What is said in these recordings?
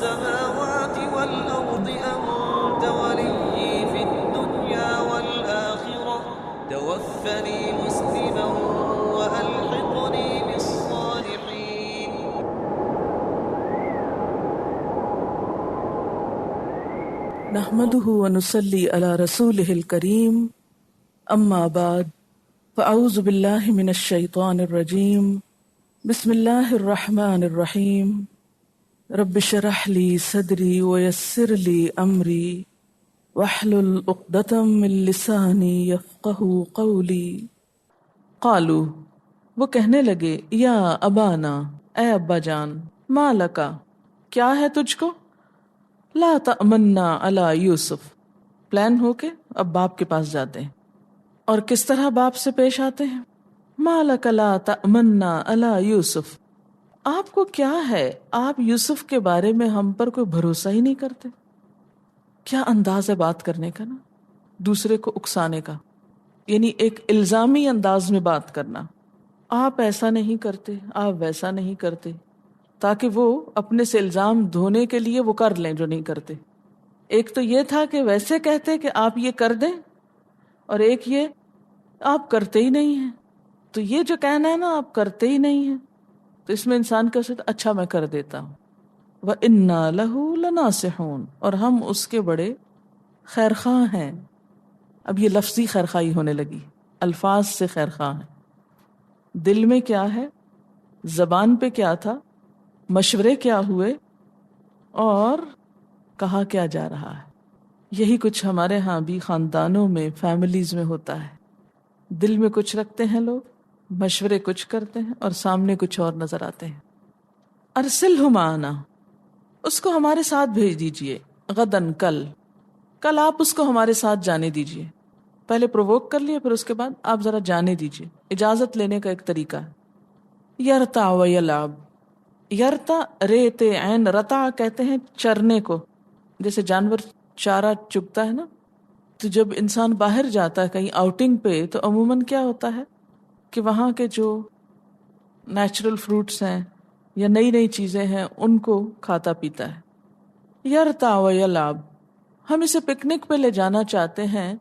السماوات والأرض أنت ولي في الدنيا والآخرة توفني مسلما وألحقني بالصالحين. نحمده ونصلي على رسوله الكريم أما بعد فأعوذ بالله من الشيطان الرجيم بسم الله الرحمن الرحيم رب اشرح لي صدري ويسر لي أمري واحلل عقدة من لساني يفقهوا قولي. قالوا، وہ کہنے لگے، یا ابانا، اے ابا جان، ما لکا، کیا ہے تجھ کو، لا تأمنا علی یوسف، پلان ہو کے اب باپ کے پاس جاتے ہیں. اور کس طرح باپ سے پیش آتے ہیں، ما لک لا تأمنا علی یوسف، آپ کو کیا ہے، آپ یوسف کے بارے میں ہم پر کوئی بھروسہ ہی نہیں کرتے. کیا انداز ہے بات کرنے کا نا، دوسرے کو اکسانے کا، یعنی ایک الزامی انداز میں بات کرنا، آپ ایسا نہیں کرتے، آپ ویسا نہیں کرتے، تاکہ وہ اپنے سے الزام دھونے کے لیے وہ کر لیں جو نہیں کرتے. ایک تو یہ تھا کہ ویسے کہتے کہ آپ یہ کر دیں، اور ایک یہ آپ کرتے ہی نہیں ہیں. تو یہ جو کہنا ہے نا آپ کرتے ہی نہیں ہیں، تو اس میں انسان کا ساتھ اچھا میں کر دیتا ہوں. وَإِنَّا لَهُ لَنَاصِحُونَ، اور ہم اس کے بڑے خیرخواہ ہیں. اب یہ لفظی خیرخواہی ہونے لگی، الفاظ سے خیرخواہ ہیں. دل میں کیا ہے، زبان پہ کیا تھا، مشورے کیا ہوئے، اور کہا کیا جا رہا ہے. یہی کچھ ہمارے ہاں بھی خاندانوں میں، فیملیز میں ہوتا ہے. دل میں کچھ رکھتے ہیں لوگ، مشورے کچھ کرتے ہیں، اور سامنے کچھ اور نظر آتے ہیں. ارسلہ معنا، اس کو ہمارے ساتھ بھیج دیجئے، غدن، کل آپ اس کو ہمارے ساتھ جانے دیجئے. پہلے پرووک کر لیے، پھر اس کے بعد آپ ذرا جانے دیجئے. اجازت لینے کا ایک طریقہ ہے. یرتع و یلعب، یرتع ریت عین، رتع کہتے ہیں چرنے کو، جیسے جانور چارہ چگتا ہے نا. تو جب انسان باہر جاتا ہے کہیں آؤٹنگ پہ، تو عموماً کیا ہوتا ہے کہ وہاں کے جو نیچرل فروٹس ہیں یا نئی نئی چیزیں ہیں ان کو کھاتا پیتا ہے. یرتع و یلعب، ہم اسے پکنک پہ لے جانا چاہتے ہیں،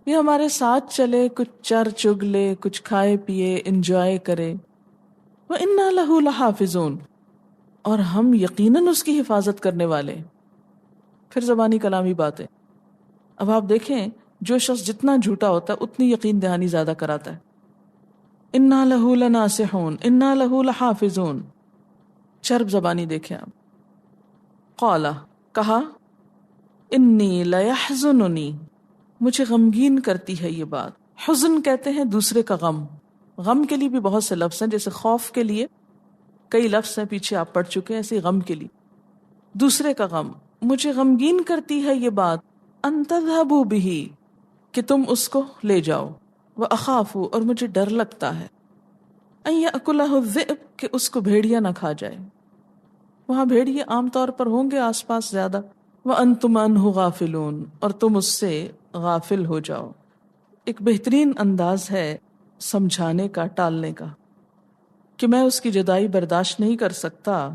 یہ ہمارے ساتھ چلے، کچھ چر چگ لے، کچھ کھائے پیے، انجوائے کرے. وَإِنَّا لَهُ لَحَافِظُونَ، اور ہم یقیناً اس کی حفاظت کرنے والے. پھر زبانی کلامی باتیں. اب آپ دیکھیں جو شخص جتنا جھوٹا ہوتا ہے اتنی یقین دہانی زیادہ کراتا ہے. انا لہو لناصحون، انا لہو لحافظون. چرب زبانی دیکھیں آپ. قالا، کہا، انی لیحزننی، مجھے غمگین کرتی ہے یہ بات. حزن کہتے ہیں دوسرے کا غم. غم کے لیے بھی بہت سے لفظ ہیں، جیسے خوف کے لیے کئی لفظ ہیں، پیچھے آپ پڑھ چکے ہیں. ایسے غم کے لیے دوسرے کا غم. مجھے غمگین کرتی ہے یہ بات، ان تذہبوا بہ، کہ تم اس کو لے جاؤ. واخاف، اور مجھے ڈر لگتا ہے، ان یاکلہ الذئب، کہ اس کو بھیڑیا نہ کھا جائے. وہاں بھیڑیے عام طور پر ہوں گے آس پاس زیادہ. وانتم عنہ غافلون، اور تم اس سے غافل ہو جاؤ. ایک بہترین انداز ہے سمجھانے کا، ٹالنے کا، کہ میں اس کی جدائی برداشت نہیں کر سکتا،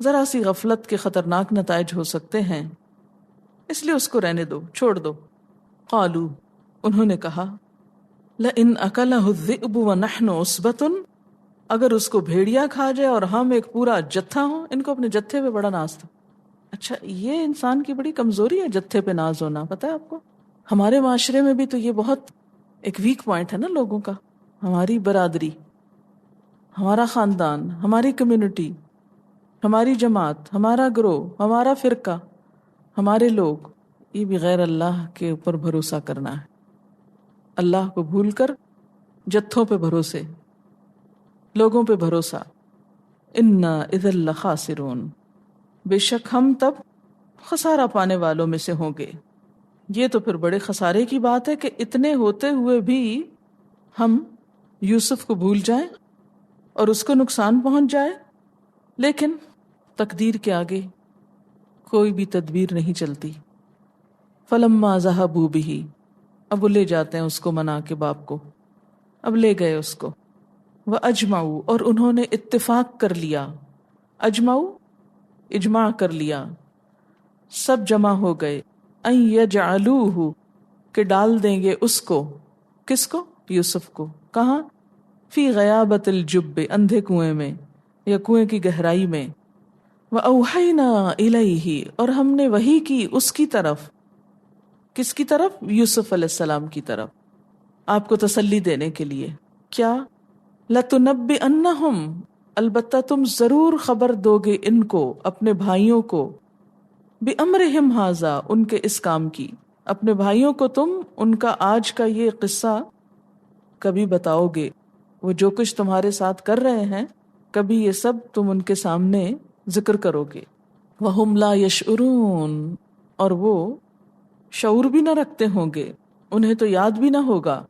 ذرا سی غفلت کے خطرناک نتائج ہو سکتے ہیں، اس لیے اس کو رہنے دو، چھوڑ دو. قالو، انہوں نے کہا، لئن اکلہ الذئب ونحن عصبۃ، اگر اس کو بھیڑیا کھا جائے اور ہم ایک پورا جتھا ہوں. ان کو اپنے جتھے پہ بڑا ناز تھا. اچھا، یہ انسان کی بڑی کمزوری ہے، جتھے پہ ناز ہونا. پتہ ہے آپ کو، ہمارے معاشرے میں بھی تو یہ بہت ایک ویک پوائنٹ ہے نا لوگوں کا. ہماری برادری، ہمارا خاندان، ہماری کمیونٹی، ہماری جماعت، ہمارا گروہ، ہمارا فرقہ، ہمارے لوگ، یہ بھی غیر اللہ کے اوپر بھروسہ کرنا ہے. اللہ کو بھول کر جتھوں پہ بھروسے، لوگوں پہ بھروسہ. انا اذا لخاسرون، بے شک ہم تب خسارہ پانے والوں میں سے ہوں گے. یہ تو پھر بڑے خسارے کی بات ہے کہ اتنے ہوتے ہوئے بھی ہم یوسف کو بھول جائیں اور اس کو نقصان پہنچ جائے. لیکن تقدیر کے آگے کوئی بھی تدبیر نہیں چلتی. فلما ذهبوا به، اب وہ لے جاتے ہیں اس کو منا کے باپ کو. اب لے گئے اس کو. وَأَجْمَعُوا، اور انہوں نے اتفاق کر لیا. اجمعوا اجماع کر لیا، سب جمع ہو گئے، ان یجعلوہ کہ ڈال دیں گے اس کو، کس کو؟ یوسف کو، کہاں؟ فی غیابت الجب اندھے کنویں میں یا کنویں کی گہرائی میں، وَأَوْحَيْنَا إِلَيْهِ اور ہم نے وحی کی اس کی طرف، کس کی طرف؟ یوسف علیہ السلام کی طرف، آپ کو تسلی دینے کے لیے، کیا؟ لَتُنَبِّئَنَّهُمْ البتہ تم ضرور خبر دو گے ان کو، اپنے بھائیوں کو، بِأَمْرِهِمْ هَذَا ان کے اس کام کی، اپنے بھائیوں کو تم ان کا آج کا یہ قصہ کبھی بتاؤ گے، وہ جو کچھ تمہارے ساتھ کر رہے ہیں کبھی یہ سب تم ان کے سامنے ذکر کرو گے۔ وَهُمْ لَا يَشْعُرُونَ اور وہ شعور بھی نہ رکھتے ہوں گے، انہیں تو یاد بھی نہ ہوگا،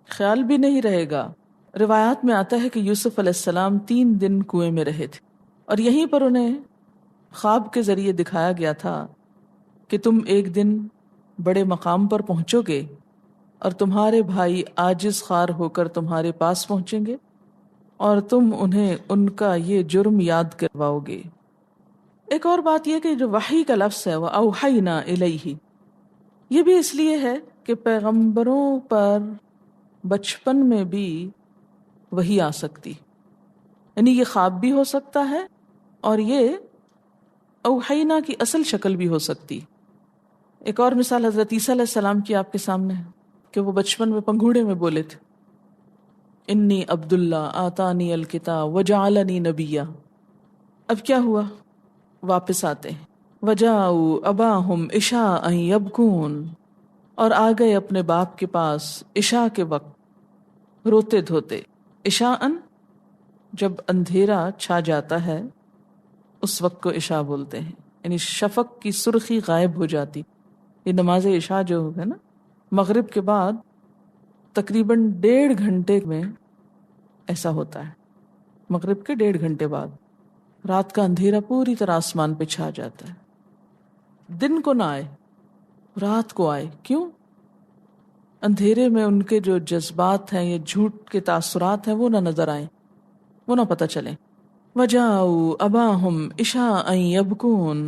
خیال بھی نہیں رہے گا۔ روایات میں آتا ہے کہ یوسف علیہ السلام 3 دن کنویں میں رہے تھے اور یہیں پر انہیں خواب کے ذریعے دکھایا گیا تھا کہ تم ایک دن بڑے مقام پر پہنچو گے اور تمہارے بھائی عاجز خوار ہو کر تمہارے پاس پہنچیں گے اور تم انہیں ان کا یہ جرم یاد کرواؤ گے۔ ایک اور بات یہ کہ جو وحی کا لفظ ہے وہ اوحینا الیہ، یہ بھی اس لیے ہے کہ پیغمبروں پر بچپن میں بھی وحی آ سکتی، یعنی یہ خواب بھی ہو سکتا ہے اور یہ اوحینا کی اصل شکل بھی ہو سکتی۔ ایک اور مثال حضرت عیسیٰ علیہ السلام کی آپ کے سامنے ہے کہ وہ بچپن میں پنگھوڑے میں بولے تھے، انی عبداللہ آتانی الکتاب وجعلنی نبیا۔ اب کیا ہوا؟ واپس آتے ہیں، وجاؤ اباہم عشاء یبکون اور آ گئے اپنے باپ کے پاس عشاء کے وقت روتے دھوتے۔ عشاءً جب اندھیرا چھا جاتا ہے اس وقت کو عشاء بولتے ہیں، یعنی شفق کی سرخی غائب ہو جاتی۔ یہ نماز عشاء جو ہے نا مغرب کے بعد تقریباً 1.5 گھنٹے میں ایسا ہوتا ہے، مغرب کے 1.5 گھنٹے بعد رات کا اندھیرا پوری طرح آسمان پہ چھا جاتا ہے، دن کو نہ آئے رات کو آئے۔ کیوں؟ اندھیرے میں ان کے جو جذبات ہیں یا جھوٹ کے تاثرات ہیں وہ نہ نظر آئیں، وہ نہ پتہ چلیں۔ وجاؤ اباہم عشاء یبکون،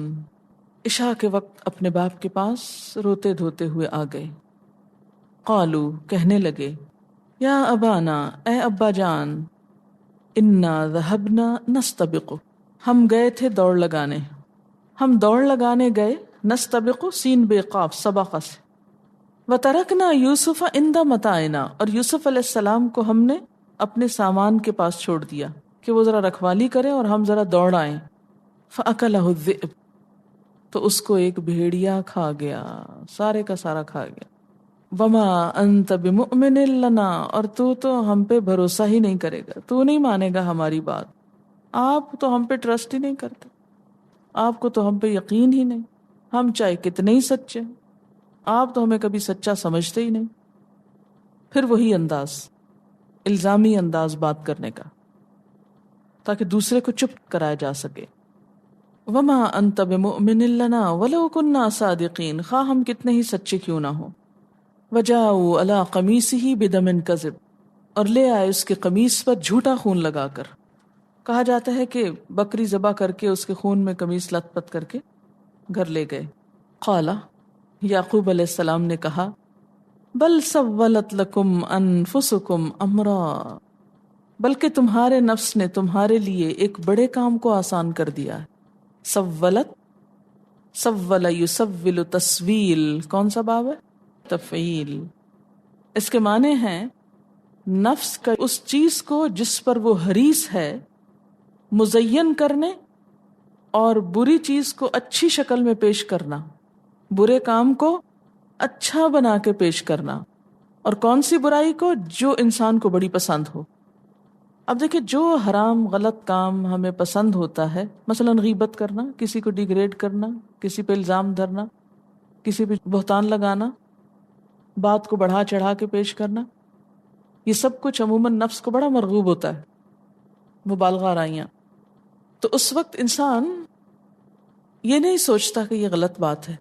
عشاء کے وقت اپنے باپ کے پاس روتے دھوتے ہوئے آ گئے۔ قالو کہنے لگے، یا ابانا اے ابا جان، انا ذہبنا نستبق ہم گئے تھے دوڑ لگانے، ہم دوڑ لگانے گئے، نستبق سین بے قاف سبق سے، وترکنا یوسف عند متاعنا اور یوسف علیہ السلام کو ہم نے اپنے سامان کے پاس چھوڑ دیا کہ وہ ذرا رکھوالی کرے اور ہم ذرا دوڑ آئیں۔ فأکلہ الذئب تو اس کو ایک بھیڑیا کھا گیا، سارے کا سارا کھا گیا۔ وما انت بمؤمن لنا اور تو ہم پہ بھروسہ ہی نہیں کرے گا، تو نہیں مانے گا ہماری بات، آپ تو ہم پہ ٹرسٹ ہی نہیں کرتے، آپ کو تو ہم پہ یقین ہی نہیں، ہم چاہے کتنے ہی سچے، آپ تو ہمیں کبھی سچا سمجھتے ہی نہیں۔ پھر وہی انداز، الزامی انداز بات کرنے کا تاکہ دوسرے کو چپ کرایا جا سکے۔ وما انت بمؤمن لنا ولو كنا صادقین خواہ ہم کتنے ہی سچے کیوں نہ ہوں۔ وجاؤ علی قمیصہ بدم کذب اور لے آئے اس کے قمیص پر جھوٹا خون لگا کر۔ کہا جاتا ہے کہ بکری ذبح کر کے اس کے خون میں قمیص لت پت کر کے گھر لے گئے۔ قال یعقوب علیہ السلام نے کہا، بل سولت لکم انفسکم امرا بلکہ تمہارے نفس نے تمہارے لیے ایک بڑے کام کو آسان کر دیا ہے۔ سولت، سول یسول تسویل، کون سا باب ہے؟ تفعیل۔ اس کے معنی ہیں نفس کا اس چیز کو جس پر وہ حریص ہے مزین کرنے اور بری چیز کو اچھی شکل میں پیش کرنا، برے کام کو اچھا بنا کے پیش کرنا، اور کون سی برائی کو؟ جو انسان کو بڑی پسند ہو۔ اب دیکھیں جو حرام غلط کام ہمیں پسند ہوتا ہے، مثلا غیبت کرنا، کسی کو ڈیگریڈ کرنا، کسی پہ الزام دھرنا، کسی پہ بہتان لگانا، بات کو بڑھا چڑھا کے پیش کرنا، یہ سب کچھ عموماً نفس کو بڑا مرغوب ہوتا ہے، مبالغہ آرائیاں۔ تو اس وقت انسان یہ نہیں سوچتا کہ یہ غلط بات ہے،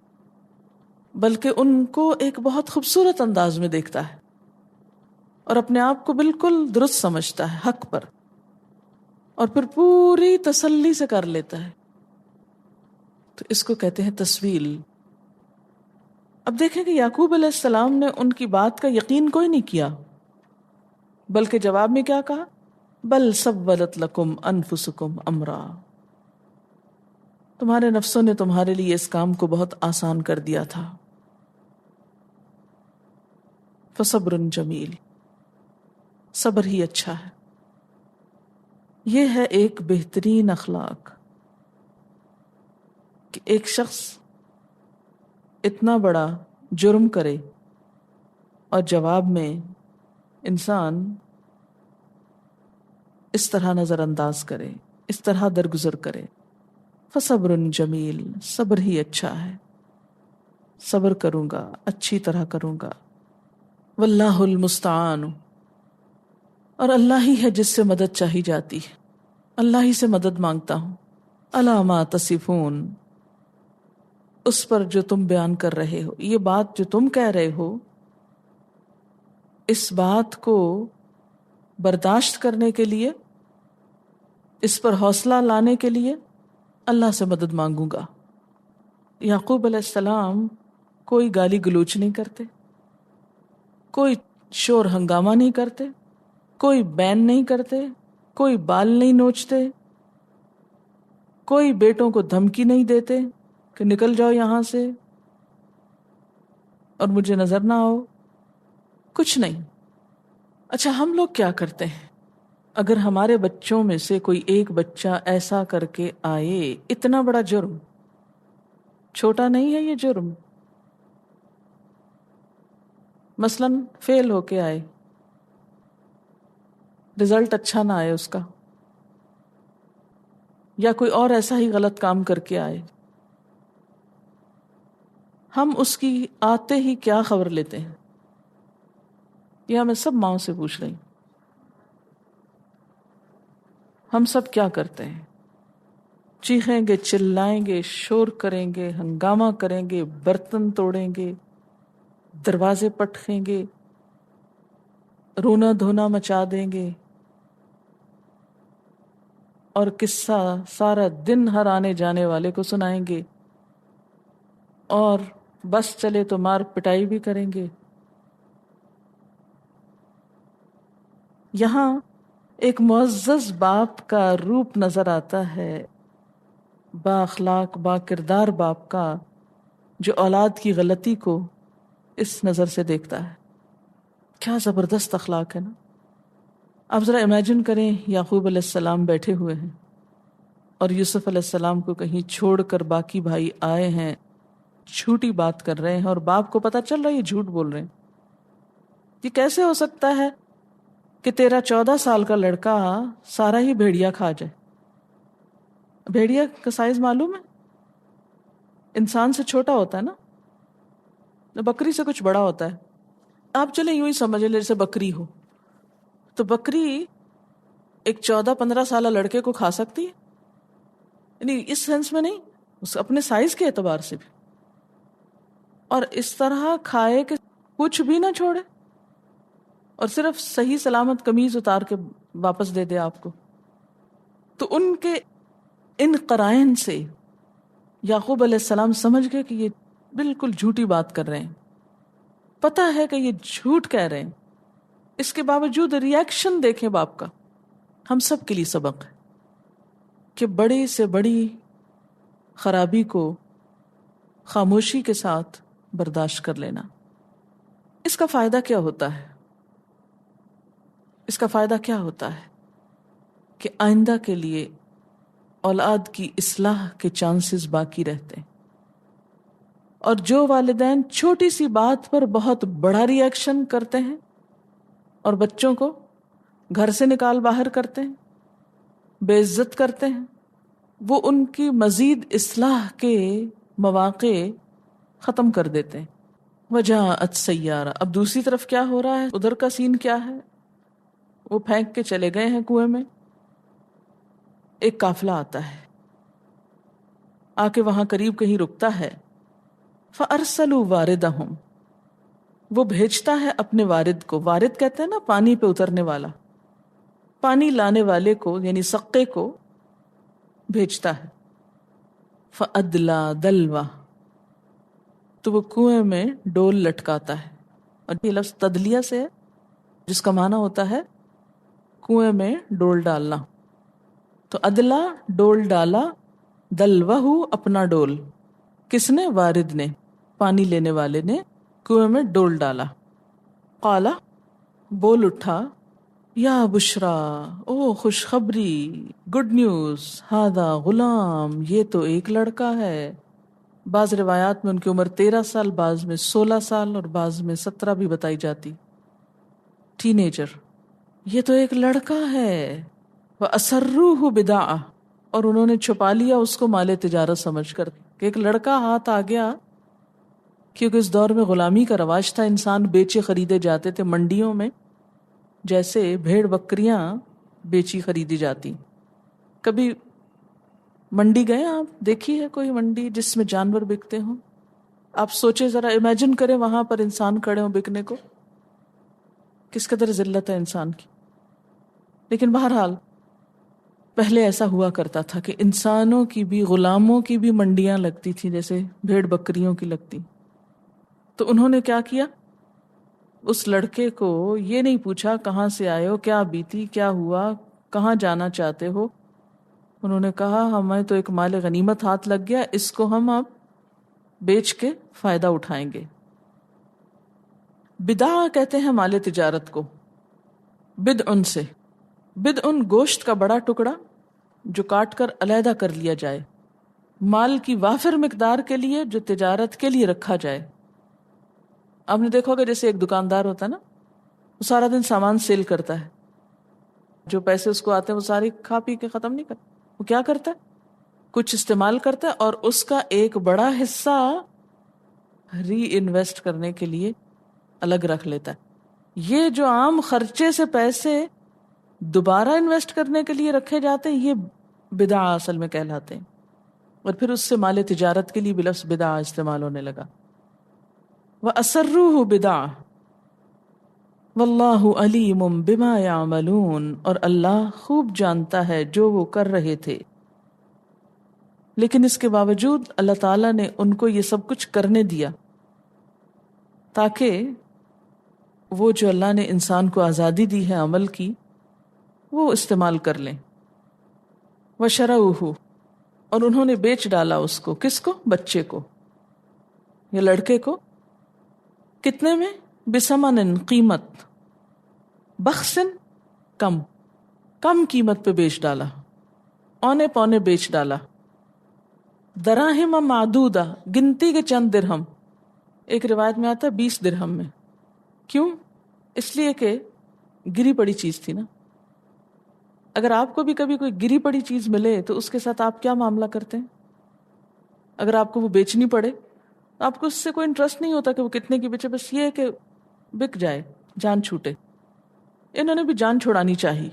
بلکہ ان کو ایک بہت خوبصورت انداز میں دیکھتا ہے اور اپنے آپ کو بالکل درست سمجھتا ہے، حق پر، اور پھر پوری تسلی سے کر لیتا ہے تو اس کو کہتے ہیں تسویل۔ اب دیکھیں کہ یعقوب علیہ السلام نے ان کی بات کا یقین کوئی نہیں کیا، بلکہ جواب میں کیا کہا؟ بل سولت لکم انفسکم امرا، تمہارے نفسوں نے تمہارے لیے اس کام کو بہت آسان کر دیا تھا۔ فصبر جمیل، صبر ہی اچھا ہے۔ یہ ہے ایک بہترین اخلاق کہ ایک شخص اتنا بڑا جرم کرے اور جواب میں انسان اس طرح نظر انداز کرے، اس طرح درگزر کرے۔ فصبر جمیل، صبر ہی اچھا ہے، صبر کروں گا، اچھی طرح کروں گا۔ واللہ المستعان، اور اللہ ہی ہے جس سے مدد چاہی جاتی ہے، اللہ ہی سے مدد مانگتا ہوں۔ علی ما تصفون، اس پر جو تم بیان کر رہے ہو، یہ بات جو تم کہہ رہے ہو، اس بات کو برداشت کرنے کے لیے، اس پر حوصلہ لانے کے لیے اللہ سے مدد مانگوں گا۔ یعقوب علیہ السلام کوئی گالی گلوچ نہیں کرتے، کوئی شور ہنگامہ نہیں کرتے، کوئی بین نہیں کرتے، کوئی بال نہیں نوچتے، کوئی بیٹوں کو دھمکی نہیں دیتے کہ نکل جاؤ یہاں سے اور مجھے نظر نہ آؤ، کچھ نہیں۔ اچھا، ہم لوگ کیا کرتے ہیں؟ اگر ہمارے بچوں میں سے کوئی ایک بچہ ایسا کر کے آئے، اتنا بڑا جرم، چھوٹا نہیں ہے یہ جرم، مثلاً فیل ہو کے آئے، رزلٹ اچھا نہ آئے اس کا، یا کوئی اور ایسا ہی غلط کام کر کے آئے، ہم اس کی آتے ہی کیا خبر لیتے ہیں؟ یہ ہمیں سب ماؤں سے پوچھ رہی، ہم سب کیا کرتے ہیں؟ چیخیں گے، چلائیں گے، شور کریں گے، ہنگامہ کریں گے، برتن توڑیں گے، دروازے پٹکیں گے، رونا دھونا مچا دیں گے، اور قصہ سارا دن ہر آنے جانے والے کو سنائیں گے، اور بس چلے تو مار پٹائی بھی کریں گے۔ یہاں ایک معزز باپ کا روپ نظر آتا ہے، با اخلاق با کردار باپ کا، جو اولاد کی غلطی کو اس نظر سے دیکھتا ہے۔ کیا زبردست اخلاق ہے نا۔ آپ ذرا امیجن کریں، یعقوب علیہ السلام بیٹھے ہوئے ہیں اور یوسف علیہ السلام کو کہیں چھوڑ کر باقی بھائی آئے ہیں، جھوٹی بات کر رہے ہیں، اور باپ کو پتا چل رہا ہے یہ جھوٹ بول رہے ہیں۔ یہ کیسے ہو سکتا ہے کہ تیرا 14 سال کا لڑکا سارا ہی بھیڑیا کھا جائے؟ بھیڑیا کا سائز معلوم ہے؟ انسان سے چھوٹا ہوتا ہے نا، بکری سے کچھ بڑا ہوتا ہے۔ آپ چلیں یوں ہی سمجھ لیں جیسے بکری ہو، تو بکری ایک 14-15 سالہ لڑکے کو کھا سکتی ہے؟ یعنی اس سینس میں نہیں، اس اپنے سائز کے اعتبار سے بھی، اور اس طرح کھائے کہ کچھ بھی نہ چھوڑے، اور صرف صحیح سلامت قمیض اتار کے واپس دے دے آپ کو۔ تو ان کے ان قرائن سے یعقوب علیہ السلام سمجھ گئے کہ یہ بالکل جھوٹی بات کر رہے ہیں، پتہ ہے کہ یہ جھوٹ کہہ رہے ہیں، اس کے باوجود ریاکشن دیکھیں باپ کا۔ ہم سب کے لیے سبق ہے کہ بڑی سے بڑی خرابی کو خاموشی کے ساتھ برداشت کر لینا۔ اس کا فائدہ کیا ہوتا ہے؟ اس کا فائدہ کیا ہوتا ہے کہ آئندہ کے لیے اولاد کی اصلاح کے چانسز باقی رہتے ہیں، اور جو والدین چھوٹی سی بات پر بہت بڑا ری ایکشن کرتے ہیں اور بچوں کو گھر سے نکال باہر کرتے ہیں، بے عزت کرتے ہیں، وہ ان کی مزید اصلاح کے مواقع ختم کر دیتے ہیں۔ وجاءت سیارہ، اب دوسری طرف کیا ہو رہا ہے؟ ادھر کا سین کیا ہے؟ وہ پھینک کے چلے گئے ہیں کنویں میں، ایک قافلہ آتا ہے، آ کے وہاں قریب کہیں رکتا ہے۔ فَأَرْسَلُوا وَارِدَهُمْ، وہ بھیجتا ہے اپنے وارد کو۔ وارد کہتے ہیں نا پانی پہ اترنے والا، پانی لانے والے کو، یعنی سقے کو بھیجتا ہے۔ فَأَدْلَى دَلْوَ، تو وہ کنویں میں ڈول لٹکاتا ہے. اور یہ لفظ تدلیہ سے ہے جس کا معنی ہوتا ہے کنویں میں ڈول ڈالنا. تو ادلا ڈول ڈالا، دلوہ اپنا ڈول. کس نے؟ وارد نے، پانی لینے والے نے کنویں میں ڈول ڈالا. قالا، بول اٹھا، یا بشرا، او خوشخبری، گڈ نیوز، ہادا غلام، یہ تو ایک لڑکا ہے. بعض روایات میں ان کی عمر 13 سال، بعض میں 16 سال اور بعض میں 17 بھی بتائی جاتی. ٹین ایجر، یہ تو ایک لڑکا ہے. وَأَسَرُّوهُ بِدَاعَةً، اور انہوں نے چھپا لیا اس کو مال تجارت سمجھ کر کہ ایک لڑکا ہاتھ آ گیا. کیونکہ اس دور میں غلامی کا رواج تھا، انسان بیچے خریدے جاتے تھے منڈیوں میں، جیسے بھیڑ بکریاں بیچی خریدی جاتی. کبھی منڈی گئے آپ؟ دیکھی ہے کوئی منڈی جس میں جانور بکتے ہوں؟ آپ سوچے ذرا، امیجن کریں وہاں پر انسان کھڑے ہوں بکنے کو، کس قدر ذلت ہے انسان کی. لیکن بہرحال پہلے ایسا ہوا کرتا تھا کہ انسانوں کی بھی، غلاموں کی بھی منڈیاں لگتی تھیں جیسے بھیڑ بکریوں کی لگتی. تو انہوں نے کیا کیا، اس لڑکے کو یہ نہیں پوچھا کہاں سے آئے ہو، کیا بیتی، کیا ہوا، کہاں جانا چاہتے ہو. انہوں نے کہا ہمیں تو ایک مال غنیمت ہاتھ لگ گیا، اس کو ہم اب بیچ کے فائدہ اٹھائیں گے. بدعہ کہتے ہیں مال تجارت کو، بدعن سے. بدعن گوشت کا بڑا ٹکڑا جو کاٹ کر علیحدہ کر لیا جائے، مال کی وافر مقدار کے لیے جو تجارت کے لیے رکھا جائے. آپ نے دیکھا ہوگا جیسے ایک دکاندار ہوتا ہے نا، وہ سارا دن سامان سیل کرتا ہے، جو پیسے اس کو آتے ہیں وہ سارے کھا پی کے ختم نہیں کرتا. وہ کیا کرتا ہے، کچھ استعمال کرتا ہے اور اس کا ایک بڑا حصہ ری انویسٹ کرنے کے لیے الگ رکھ لیتا ہے. یہ جو عام خرچے سے پیسے دوبارہ انویسٹ کرنے کے لیے رکھے جاتے ہیں، یہ بدعہ اصل میں کہلاتے ہیں. اور پھر اس سے مال تجارت کے لیے بھی لفظ بدعہ استعمال ہونے لگا. وَأَسَرُّوهُ بِدَعَةً وَاللَّهُ عَلِيمٌ بِمَا يَعْمَلُونَ، اور اللہ خوب جانتا ہے جو وہ کر رہے تھے. لیکن اس کے باوجود اللہ تعالیٰ نے ان کو یہ سب کچھ کرنے دیا تاکہ وہ جو اللہ نے انسان کو آزادی دی ہے عمل کی، وہ استعمال کر لیں. وَشَرَوْهُ، اور انہوں نے بیچ ڈالا اس کو. کس کو؟ بچے کو یا لڑکے کو. کتنے میں؟ بِثَمَنٍ، قیمت، بخسن، کم قیمت پہ بیچ ڈالا، اونے پونے بیچ ڈالا. دراہم معدودہ، گنتی کے چند درہم. ایک روایت میں آتا ہے 20 درہم میں. کیوں؟ اس لیے کہ گری پڑی چیز تھی نا. اگر آپ کو بھی کبھی کوئی گری پڑی چیز ملے تو اس کے ساتھ آپ کیا معاملہ کرتے ہیں؟ اگر آپ کو وہ بیچنی پڑے، آپ کو اس سے کوئی انٹرسٹ نہیں ہوتا کہ وہ کتنے کی بیچے، بس یہ ہے کہ بک جائے، جان چھوٹے. انہوں نے بھی جان چھوڑانی چاہیے.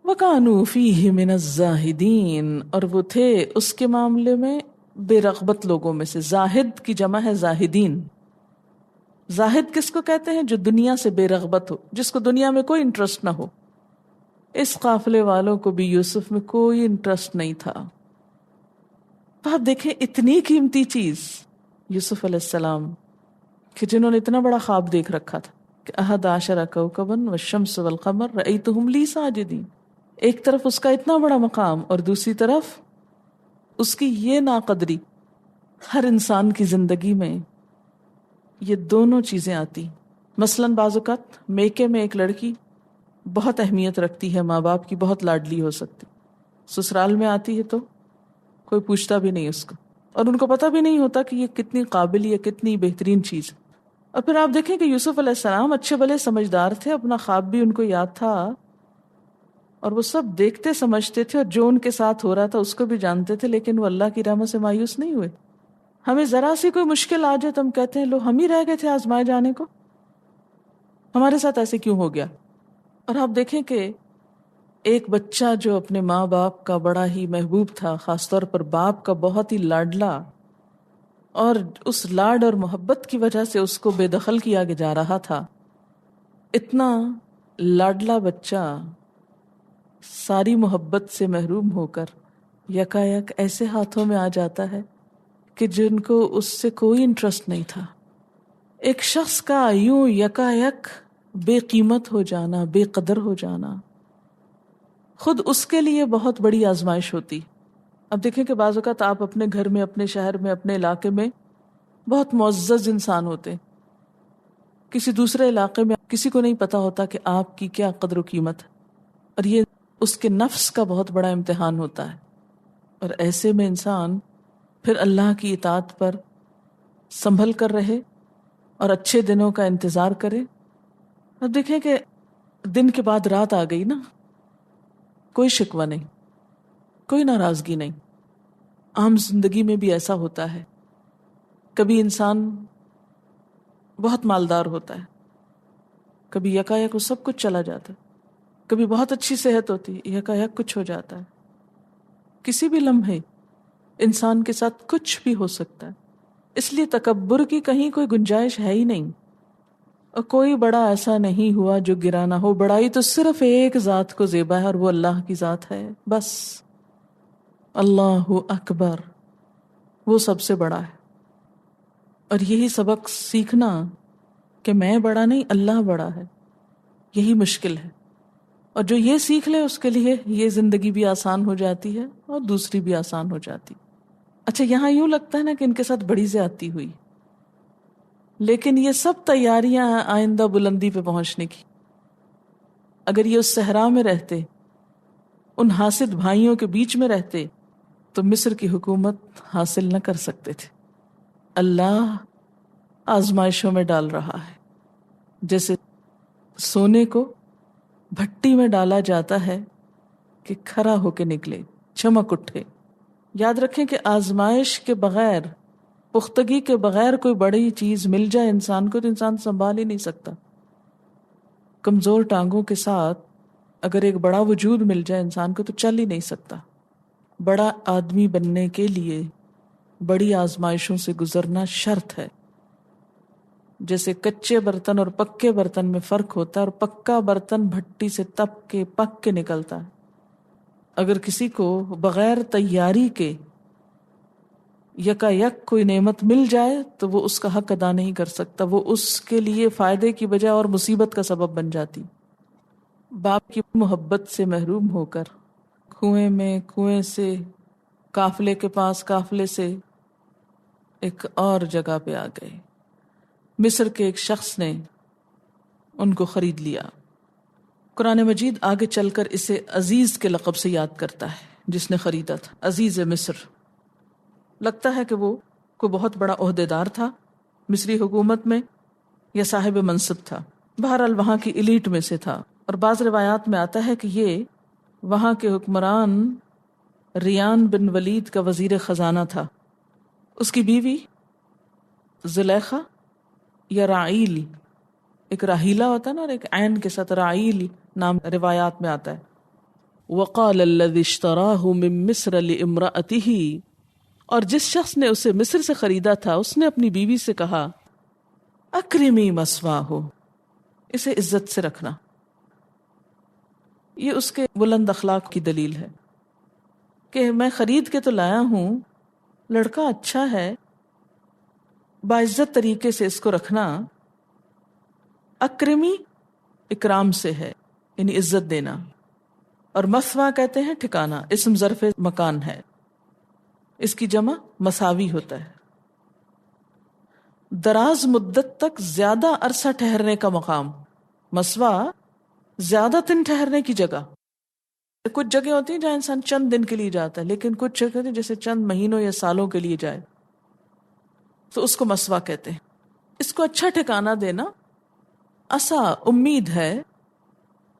وَكَانُوا فِيهِ مِنَ الزَّاهِدِينَ، اور وہ تھے اس کے معاملے میں بے رغبت لوگوں میں سے. زاہد کی جمع ہے زاہدین. زاہد کس کو کہتے ہیں؟ جو دنیا سے بے رغبت ہو، جس کو دنیا میں کوئی انٹرسٹ نہ ہو. اس قافلے والوں کو بھی یوسف میں کوئی انٹرسٹ نہیں تھا. آپ دیکھیں اتنی قیمتی چیز یوسف علیہ السلام کہ جنہوں نے اتنا بڑا خواب دیکھ رکھا تھا کہ احد عشر کوكبا والشمس والقمر رأيتهم لي ساجدين. ایک طرف اس کا اتنا بڑا مقام اور دوسری طرف اس کی یہ ناقدری. ہر انسان کی زندگی میں یہ دونوں چیزیں آتی. مثلاً بعض اوقات میکے میں ایک لڑکی بہت اہمیت رکھتی ہے، ماں باپ کی بہت لاڈلی ہو سکتی، سسرال میں آتی ہے تو کوئی پوچھتا بھی نہیں اس کو، اور ان کو پتہ بھی نہیں ہوتا کہ یہ کتنی قابل یا کتنی بہترین چیز. اور پھر آپ دیکھیں کہ یوسف علیہ السلام اچھے بھلے سمجھدار تھے، اپنا خواب بھی ان کو یاد تھا اور وہ سب دیکھتے سمجھتے تھے، اور جو ان کے ساتھ ہو رہا تھا اس کو بھی جانتے تھے، لیکن وہ اللہ کی رحمت سے مایوس نہیں ہوئے. ہمیں ذرا سی کوئی مشکل آ جائے تو ہم کہتے ہیں لو ہم ہی رہ گئے تھے آزمائے جانے کو، ہمارے ساتھ ایسے کیوں ہو گیا. اور آپ دیکھیں کہ ایک بچہ جو اپنے ماں باپ کا بڑا ہی محبوب تھا، خاص طور پر باپ کا بہت ہی لاڈلا، اور اس لاڈ اور محبت کی وجہ سے اس کو بے دخل کیا جا رہا تھا. اتنا لاڈلا بچہ ساری محبت سے محروم ہو کر یکایک ایسے ہاتھوں میں آ جاتا ہے کہ جن کو اس سے کوئی انٹرسٹ نہیں تھا. ایک شخص کا یوں یکایک بے قیمت ہو جانا، بے قدر ہو جانا، خود اس کے لیے بہت بڑی آزمائش ہوتی. اب دیکھیں کہ بعض اوقات آپ اپنے گھر میں، اپنے شہر میں، اپنے علاقے میں بہت معزز انسان ہوتے ہیں، کسی دوسرے علاقے میں کسی کو نہیں پتا ہوتا کہ آپ کی کیا قدر و قیمت ہے، اور یہ اس کے نفس کا بہت بڑا امتحان ہوتا ہے. اور ایسے میں انسان پھر اللہ کی اطاعت پر سنبھل کر رہے اور اچھے دنوں کا انتظار کرے. اب دیکھیں کہ دن کے بعد رات آ گئی نا، کوئی شکوہ نہیں، کوئی ناراضگی نہیں. عام زندگی میں بھی ایسا ہوتا ہے. کبھی انسان بہت مالدار ہوتا ہے، کبھی یکایک وہ سب کچھ چلا جاتا ہے. کبھی بہت اچھی صحت ہوتی ہے، یکایک کچھ ہو جاتا ہے. کسی بھی لمحے انسان کے ساتھ کچھ بھی ہو سکتا ہے. اس لیے تکبر کی کہیں کوئی گنجائش ہے ہی نہیں. اور کوئی بڑا ایسا نہیں ہوا جو گرا نہ ہو. بڑائی تو صرف ایک ذات کو زیبا ہے، اور وہ اللہ کی ذات ہے. بس اللہ اکبر، وہ سب سے بڑا ہے. اور یہی سبق سیکھنا کہ میں بڑا نہیں، اللہ بڑا ہے، یہی مشکل ہے. اور جو یہ سیکھ لے اس کے لیے یہ زندگی بھی آسان ہو جاتی ہے اور دوسری بھی آسان ہو جاتی. اچھا، یہاں یوں لگتا ہے نا کہ ان کے ساتھ بڑی زیادتی ہوئی، لیکن یہ سب تیاریاں ہیں آئندہ بلندی پہ پہنچنے کی. اگر یہ اس صحرا میں رہتے، ان حاسد بھائیوں کے بیچ میں رہتے، تو مصر کی حکومت حاصل نہ کر سکتے تھے. اللہ آزمائشوں میں ڈال رہا ہے. جیسے سونے کو بھٹی میں ڈالا جاتا ہے کہ کھرا ہو کے نکلے، چمک اٹھے. یاد رکھیں کہ آزمائش کے بغیر، پختگی کے بغیر کوئی بڑی چیز مل جائے انسان کو تو انسان سنبھال ہی نہیں سکتا. کمزور ٹانگوں کے ساتھ اگر ایک بڑا وجود مل جائے انسان کو تو چل ہی نہیں سکتا. بڑا آدمی بننے کے لیے بڑی آزمائشوں سے گزرنا شرط ہے. جیسے کچے برتن اور پکے برتن میں فرق ہوتا ہے، اور پکا برتن بھٹی سے تپ کے پک کے نکلتا ہے. اگر کسی کو بغیر تیاری کے یکایک کوئی نعمت مل جائے تو وہ اس کا حق ادا نہیں کر سکتا، وہ اس کے لیے فائدے کی بجائے اور مصیبت کا سبب بن جاتی. باپ کی محبت سے محروم ہو کر کنویں میں، کنویں سے قافلے کے پاس، قافلے سے ایک اور جگہ پہ آ گئے. مصر کے ایک شخص نے ان کو خرید لیا. قرآن مجید آگے چل کر اسے عزیز کے لقب سے یاد کرتا ہے. جس نے خریدا تھا عزیز مصر، لگتا ہے کہ وہ کوئی بہت بڑا عہدیدار تھا مصری حکومت میں یا صاحب منصب تھا. بہرحال وہاں کی ایلیٹ میں سے تھا. اور بعض روایات میں آتا ہے کہ یہ وہاں کے حکمران ریان بن ولید کا وزیر خزانہ تھا. اس کی بیوی زلیخا یا راعیل، ایک راہیلہ ہوتا ہے نا، اور ایک عین کے ساتھ راعیل نام روایات میں آتا ہے. وقال الذي اشتراه من مصر لامرأته، اور جس شخص نے اسے مصر سے خریدا تھا اس نے اپنی بیوی سے کہا اکرمی مثواہ، اسے عزت سے رکھنا. یہ اس کے بلند اخلاق کی دلیل ہے کہ میں خرید کے تو لایا ہوں، لڑکا اچھا ہے، باعزت طریقے سے اس کو رکھنا. اکرمی اکرام سے ہے، یعنی عزت دینا. اور مثوا کہتے ہیں ٹھکانہ، اسم ظرف مکان ہے، اس کی جمع مساوی ہوتا ہے. دراز مدت تک زیادہ عرصہ ٹھہرنے کا مقام. مسوا زیادہ دن ٹھہرنے کی جگہ. کچھ جگہ ہوتی ہیں جہاں انسان چند دن کے لیے جاتا ہے، لیکن کچھ جگہ ہوتی ہیں جیسے چند مہینوں یا سالوں کے لیے جائے تو اس کو مسوا کہتے ہیں. اس کو اچھا ٹھکانہ دینا. اسا امید ہے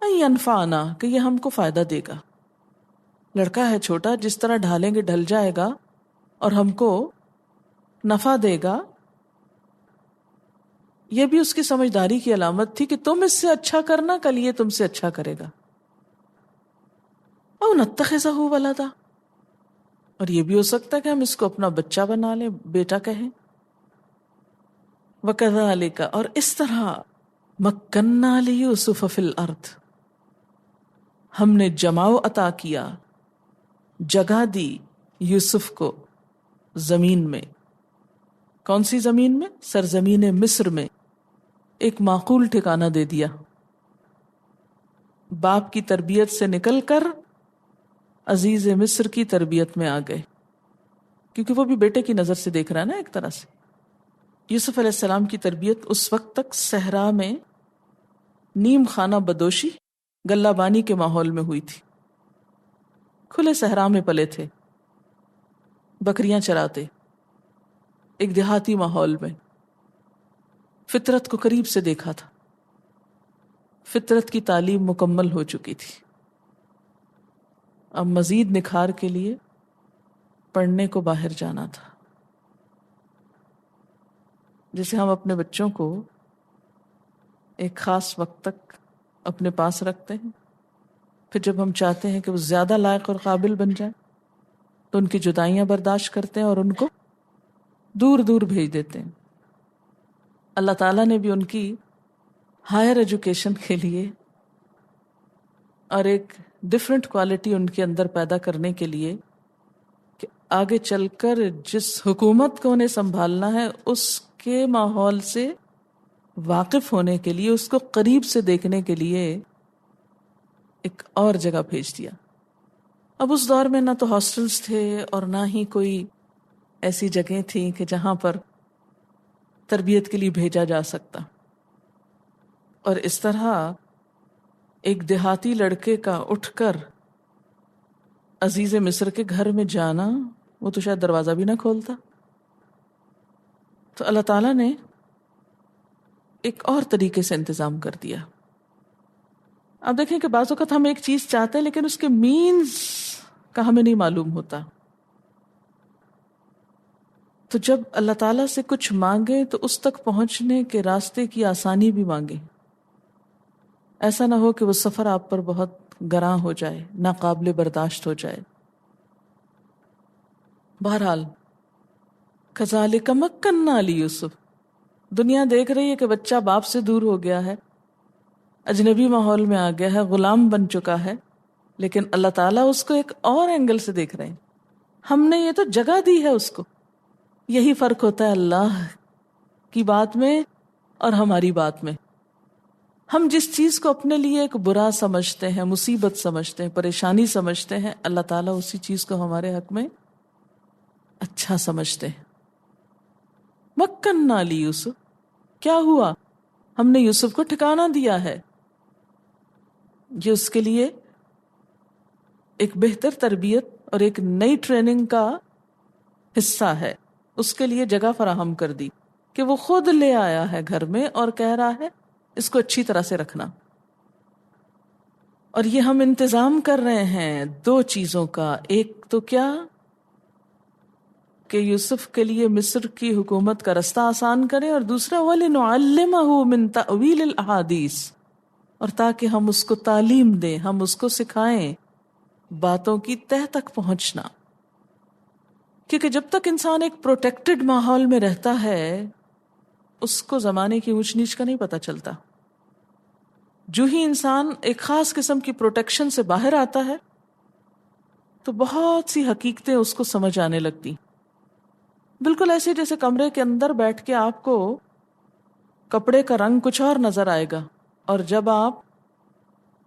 ینفعنا، کہ یہ ہم کو فائدہ دے گا. لڑکا ہے چھوٹا، جس طرح ڈھالیں گے ڈھل جائے گا اور ہم کو نفع دے گا. یہ بھی اس کی سمجھداری کی علامت تھی کہ تم اس سے اچھا کرنا، کل یہ تم سے اچھا کرے گا. او نتخذہ ولدا، اور یہ بھی ہو سکتا ہے کہ ہم اس کو اپنا بچہ بنا لیں، بیٹا کہیں. وَكَذَلِكَ، اور اس طرح مَكَّنَّا لِيُوسُفَ فِي الْأَرْضِ، ہم نے جماؤ عطا کیا جگہ دی یوسف کو زمین میں. کون سی زمین میں؟ سرزمین مصر میں. ایک معقول ٹھکانہ دے دیا. باپ کی تربیت سے نکل کر عزیز مصر کی تربیت میں آ گئے، کیونکہ وہ بھی بیٹے کی نظر سے دیکھ رہا ہے نا ایک طرح سے. یوسف علیہ السلام کی تربیت اس وقت تک صحرا میں نیم خانہ بدوشی گلہ بانی کے ماحول میں ہوئی تھی. کھلے صحرا میں پلے تھے، بکریاں چراتے، ایک دیہاتی ماحول میں. فطرت کو قریب سے دیکھا تھا، فطرت کی تعلیم مکمل ہو چکی تھی. اب مزید نکھار کے لیے پڑھنے کو باہر جانا تھا. جیسے ہم اپنے بچوں کو ایک خاص وقت تک اپنے پاس رکھتے ہیں، پھر جب ہم چاہتے ہیں کہ وہ زیادہ لائق اور قابل بن جائیں تو ان کی جدائیاں برداشت کرتے ہیں اور ان کو دور دور بھیج دیتے ہیں. اللہ تعالیٰ نے بھی ان کی ہائر ایجوکیشن کے لیے اور ایک ڈفرینٹ کوالٹی ان کے اندر پیدا کرنے کے لیے کہ آگے چل کر جس حکومت کو انہیں سنبھالنا ہے اس کے ماحول سے واقف ہونے کے لیے، اس کو قریب سے دیکھنے کے لیے ایک اور جگہ بھیج دیا. اب اس دور میں نہ تو ہاسٹلز تھے اور نہ ہی کوئی ایسی جگہیں تھیں کہ جہاں پر تربیت کے لیے بھیجا جا سکتا. اور اس طرح ایک دیہاتی لڑکے کا اٹھ کر عزیز مصر کے گھر میں جانا، وہ تو شاید دروازہ بھی نہ کھولتا. تو اللہ تعالیٰ نے ایک اور طریقے سے انتظام کر دیا. اب دیکھیں کہ بعض اوقات ہم ایک چیز چاہتے ہیں لیکن اس کے مینز کا ہمیں نہیں معلوم ہوتا. تو جب اللہ تعالیٰ سے کچھ مانگے تو اس تک پہنچنے کے راستے کی آسانی بھی مانگے. ایسا نہ ہو کہ وہ سفر آپ پر بہت گراں ہو جائے، ناقابل برداشت ہو جائے. بہرحال کذالک مکننا لیوسف، دنیا دیکھ رہی ہے کہ بچہ باپ سے دور ہو گیا ہے، اجنبی ماحول میں آ گیا ہے، غلام بن چکا ہے، لیکن اللہ تعالیٰ اس کو ایک اور اینگل سے دیکھ رہے ہیں. ہم نے یہ تو جگہ دی ہے اس کو. یہی فرق ہوتا ہے اللہ کی بات میں اور ہماری بات میں. ہم جس چیز کو اپنے لیے ایک برا سمجھتے ہیں، مصیبت سمجھتے ہیں، پریشانی سمجھتے ہیں، اللہ تعالیٰ اسی چیز کو ہمارے حق میں اچھا سمجھتے ہیں. مکننا لیوسف، کیا ہوا؟ ہم نے یوسف کو ٹھکانہ دیا ہے. یہ اس کے لیے ایک بہتر تربیت اور ایک نئی ٹریننگ کا حصہ ہے. اس کے لیے جگہ فراہم کر دی کہ وہ خود لے آیا ہے گھر میں اور کہہ رہا ہے اس کو اچھی طرح سے رکھنا. اور یہ ہم انتظام کر رہے ہیں دو چیزوں کا. ایک تو کیا کہ یوسف کے لیے مصر کی حکومت کا رستہ آسان کریں، اور دوسرا وَلِنُعَلِّمَهُ مِن تَأْوِيلِ الْأَحَادِيثِ، اور تاکہ ہم اس کو تعلیم دیں، ہم اس کو سکھائیں باتوں کی تہ تک پہنچنا. کیونکہ جب تک انسان ایک پروٹیکٹڈ ماحول میں رہتا ہے اس کو زمانے کی اونچ نیچ کا نہیں پتہ چلتا. جو ہی انسان ایک خاص قسم کی پروٹیکشن سے باہر آتا ہے تو بہت سی حقیقتیں اس کو سمجھ آنے لگتی. بالکل ایسے جیسے کمرے کے اندر بیٹھ کے آپ کو کپڑے کا رنگ کچھ اور نظر آئے گا، اور جب آپ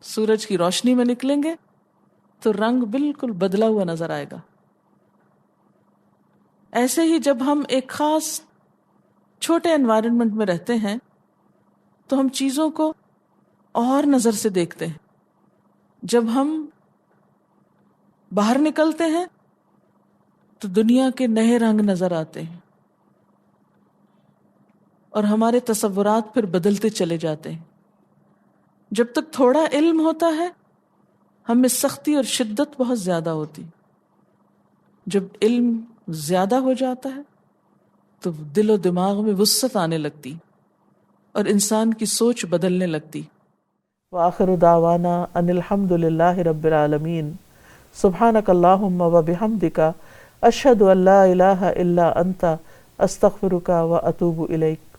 سورج کی روشنی میں نکلیں گے تو رنگ بالکل بدلا ہوا نظر آئے گا. ایسے ہی جب ہم ایک خاص چھوٹے انوائرمنٹ میں رہتے ہیں تو ہم چیزوں کو اور نظر سے دیکھتے ہیں. جب ہم باہر نکلتے ہیں تو دنیا کے نئے رنگ نظر آتے ہیں اور ہمارے تصورات پھر بدلتے چلے جاتے ہیں. جب تک تھوڑا علم ہوتا ہے ہم میں سختی اور شدت بہت زیادہ ہوتی. جب علم زیادہ ہو جاتا ہے تو دل و دماغ میں وسعت آنے لگتی اور انسان کی سوچ بدلنے لگتی. وآخر دعوانا ان الحمد للہ رب العالمین. سبحانک اللہم و بحمدک اشہد ان لا الہ الا انت استغفرک و اتوب الیک.